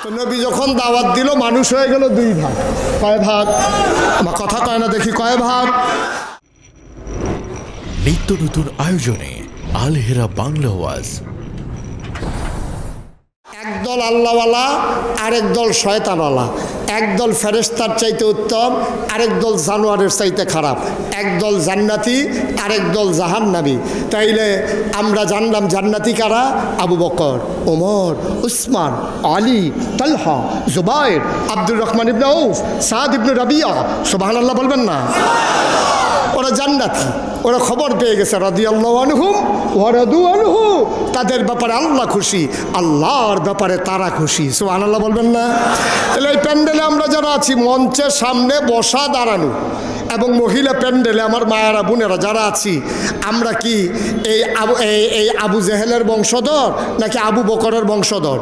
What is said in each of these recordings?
তো নবী যখন দাওয়াত দিল মানুষ হয়ে গেল দুই ভাগ। কয় ভাগ? আমার কথা কয় না দেখি, কয় ভাগ? নিত্য নতুন আয়োজনে আল হেরা বাংলা ওয়াজ। একদল আল্লাহওয়ালা, আরেক দল শয়তানওয়ালা। একদল ফেরেশতার চাইতে উত্তম, আরেক দল জানোয়ারের চাইতে খারাপ। একদল জান্নাতি, আরেক দল জাহান্নামী। তাইলে আমরা জানলাম জান্নাতি কারা? আবু বকর, ওমর, উসমান, আলী, তালহা, জুবাইর, আব্দুর রহমান ইবনে আউফ, সাদ ইবনে রাবিয়া। সুবহানাল্লাহ বলবেন না? ওরা জান্নাতি, ওরা খবর পেয়ে গেছে রাদিয়াল্লাহু আনহুম ওয়া রাদু আনহু। তাদের ব্যাপারে আল্লাহ খুশি, আল্লাহর ব্যাপারে তারা খুশি। সুবহানাল্লাহ বলবেন না? তাহলে এই প্যান্ডেলে আমরা যারা আছি, মঞ্চের সামনে বসা দাঁড়ানো এবং মহিলা প্যান্ডেলে আমার মায়েরা বোনেরা যারা আছি, আমরা কি এই আবু জেহেলের বংশধর নাকি আবু বকরের বংশধর?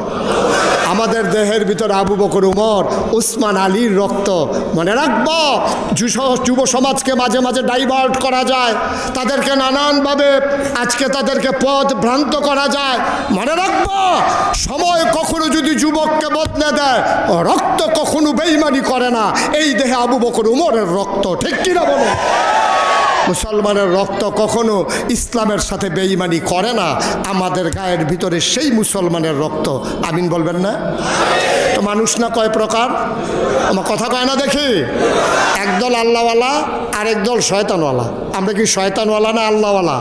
আমাদের দেহের ভিতরে আবু বকর, উমর, উসমান, আলীর রক্ত। মনে রাখবো, যুব সমাজকে মাঝে মাঝে ডাইভার্ট করা যায়, তাদেরকে নানানভাবে আজকে তাদেরকে পথ ভ্রান্ত করা যায়। মনে রাখবো, সময় কখনো যদি যুবককে বদলে দেয়, রক্ত কখনো বেঈমানি করে না। এই দেহে আবু বকর, উমরের রক্ত, ঠিক কিনা বলো? মুসলমানের রক্ত কখনো ইসলামের সাথে বেঈমানি করে না। আমাদের গায়ের ভিতরে সেই মুসলমানের রক্ত। আমিন বলবেন না? তো মানুষ না কয় প্রকার? আমার কথা কয় না দেখি? একদল আল্লাহওয়ালা, আরেক দল শয়তানওয়ালা। আমরা কি শয়তানওয়ালা না আল্লাহওয়ালা?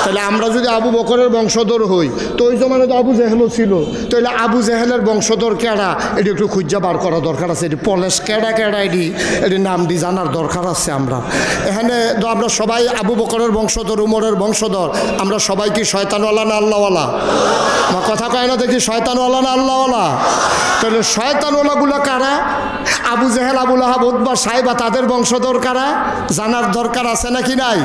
তাহলে আমরা যদি আবু বকরের বংশধর হই, তো ওই জমানে তো আবু জেহেলও ছিল। তাহলে আবু জেহেলের বংশধর কেডা, এটি একটু খুঁজা বার করা দরকার আছে। এটি পলেশ কেডা কেডা, এটি নাম দিয়ে জানার দরকার আছে। আমরা এখানে তো আমরা সবাই আবু বকরের বংশধর, উমরের বংশধর। আমরা সবাই কি শয়তানওয়ালা না আল্লাহওয়ালা? আমার কথা কয় না দেখি, শয়তানওয়ালা না আল্লাহওয়ালা? তাহলে শয়তানওয়ালাগুলো কারা? আবু জেহেল, আবু লাহাব, উতবা, সাইবা, তাদের বংশধর কারা? জানার দরকার আছে নাকি নাই?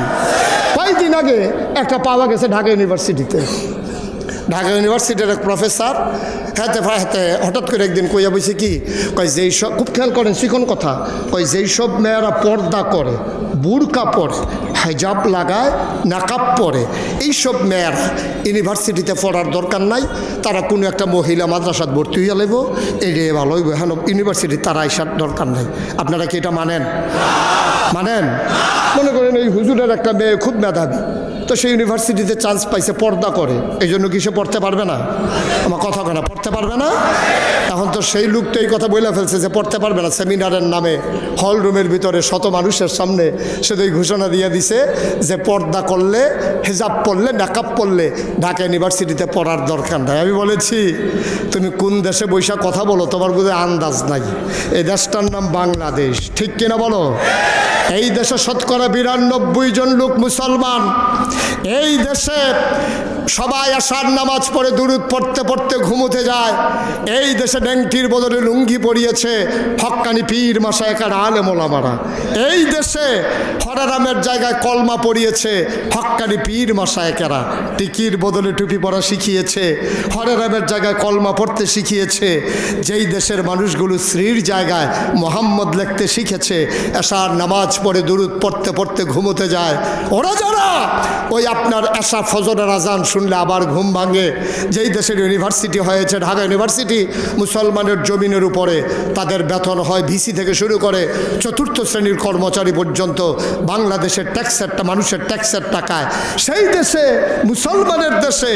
কয়েকদিন আগে একটা পাওয়া গেছে ঢাকা ইউনিভার্সিটিতে। ঢাকা ইউনিভার্সিটির এক প্রফেসর হাতে হঠাৎ করে একদিন কইয়া বসে কি কয়, যেই সব, খুব খেয়াল করেন চিকন কথা, কয় যেই সব মেয়েরা পর্দা করে, বুরকা পরে, হেজাব লাগায়, নাকাব পরে, এইসব মেয়েরা ইউনিভার্সিটিতে পড়ার দরকার নাই। তারা কোনো একটা মহিলা মাদ্রাসাত ভর্তি হইয়া লাগব, এড়িয়ে ভালো হইব। হ্যাঁ, ইউনিভার্সিটি তারা আইসার দরকার নাই। আপনারা কি এটা মানেন? মানেন? মনে করেন এই হুজুরের একটা মেয়ে খুব মেধাবী, তো সে ইউনিভার্সিটিতে চান্স পাইছে, পর্দা করে, এই জন্য কি সে পড়তে পারবে না? আমার কথা কেনা পড়তে পারবে না? এখন তো সেই লোক তো এই কথা বলে ফেলছে যে পড়তে পারবে না। সেমিনারের নামে হল রুমের ভিতরে শত মানুষের সামনে সে তো এই ঘোষণা দিয়ে দিছে যে পর্দা করলে, হেজাব পড়লে, নাকাব পড়লে ঢাকা ইউনিভার্সিটিতে পড়ার দরকার নাই। আমি বলেছি, তুমি কোন দেশে বৈশা কথা বলো, তোমার বোধহয় আন্দাজ নাই। এই দেশটার নাম বাংলাদেশ, ঠিক কিনা বলো? এই দেশে শতকরা 92 জন লোক মুসলমান। এই দেশে সবাই আশার নামাজ পড়ে দুরুদ পড়তে পড়তে ঘুমোতে যায়। এই দেশে ডেংটির বদলে লুঙ্গি পরিয়েছে হক্কানি পীর মাশায়েখের আলেম ওলামারা। এই দেশে হরারামের জায়গায় কলমা পড়িয়েছে হক্কানি পীর মাশায়েখেরা। টিকির বদলে টুপি পরা শিখিয়েছে, হরারামের জায়গায় কলমা পড়তে শিখিয়েছে। যেই দেশের মানুষগুলো শ্রীর জায়গায় মোহাম্মদ লিখতে শিখেছে, আশার নামাজ পড়ে দুরুদ পড়তে পড়তে ঘুমোতে যায়, ওরা যারা ওই আপনার আশা ফজরের আজান শুনলে আবার ঘুম ভাঙে। যেই দেশের ইউনিভার্সিটি হয়েছে ঢাকা ইউনিভার্সিটি, মুসলমানের জমিনের উপরে তাদের বেতন হয় ভিসি থেকে শুরু করে চতুর্থ শ্রেণীর কর্মচারী পর্যন্ত বাংলাদেশের ট্যাক্সেরটা মানুষের ট্যাক্সের টাকায়। সেই দেশে, মুসলমানের দেশে,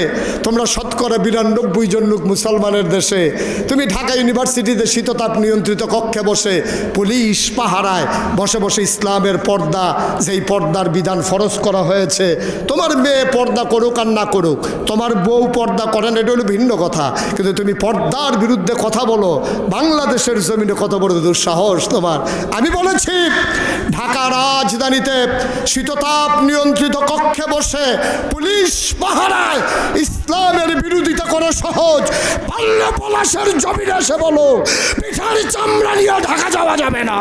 তোমরা শতকরা 92 জন লোক মুসলমানের দেশে, তুমি ঢাকা ইউনিভার্সিটিতে শীততাপ নিয়ন্ত্রিত কক্ষে বসে পুলিশ পাহারায় বসে বসে ইসলামের পর্দা, যেই পর্দার বিধান ফরজ করা হয়েছে, তোমার মেয়ে পর্দা করুক আর না করুক, তোমার বউ পর্দা করেন, এটা হলো ভিন্ন কথা, কিন্তু তুমি পর্দার বিরুদ্ধে কথা বলো, বাংলাদেশের জমিনে কত বড় দুঃসাহস তোমার। আমি বলেছি, ঢাকা রাজধানীতে শীততাপ নিয়ন্ত্রিত কক্ষে বসে পুলিশ পাহারায় ইসলামের বিরোধিতা করা সহজ। পাল্লে পলাশের জমিনে এসে বলো পিঠার চামড়া নিয়ে ঢাকা যাওয়া যাবে না।